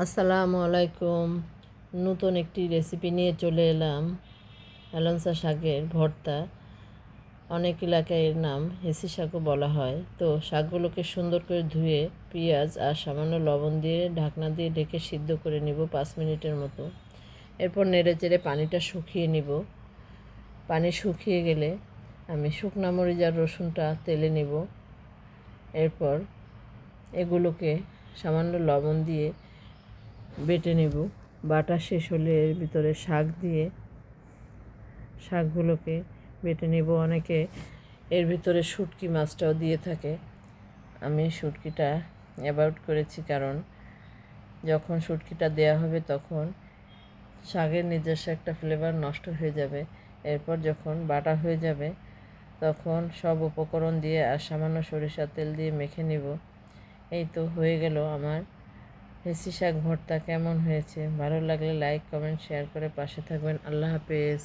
আসসালামু আলাইকুম। নতুন একটি রেসিপি নিয়ে চলে এলাম। হেলেঞ্চা শাকের ভর্তা। অনেক এলাকায় এর নাম হেঁচি শাকও বলা হয়। তো শাকগুলোকে সুন্দর করে ধুয়ে পেঁয়াজ আর সামান্য লবণ দিয়ে ঢাকনা দিয়ে ঢেকে সিদ্ধ করে নিব 5 মিনিটের মতো। এরপর নেড়ে চেড়ে পানিটা শুকিয়ে নিব। পানি শুকিয়ে গেলে আমি শুকনা মরিচ আর রসুনটা তেলে নিব। এরপর এগুলোকে সামান্য লবণ দিয়ে বেটে নেব। বাটা শেষ হলে এর ভিতরে শাক দিয়ে শাকগুলোকে বেটে নেব। অনেকে এর ভিতরে শুটকি মাছটাও দিয়ে থাকে। আমি শুটকিটা অ্যাভয়েড করেছি, কারণ যখন শুটকিটা দেয়া হবে তখন শাকের নিজস্ব একটা ফ্লেভার নষ্ট হয়ে যাবে। এরপর যখন বাটা হয়ে যাবে তখন সব উপকরণ দিয়ে আর সামান্য সরিষার তেল দিয়ে মেখে নেব। এই তো হয়ে গেল আমার হেঁচি শাক ভর্তা। কেমন হয়েছে? ভালো লাগলে লাইক, কমেন্ট, শেয়ার করে পাশে থাকবেন। আল্লাহ হাফেজ।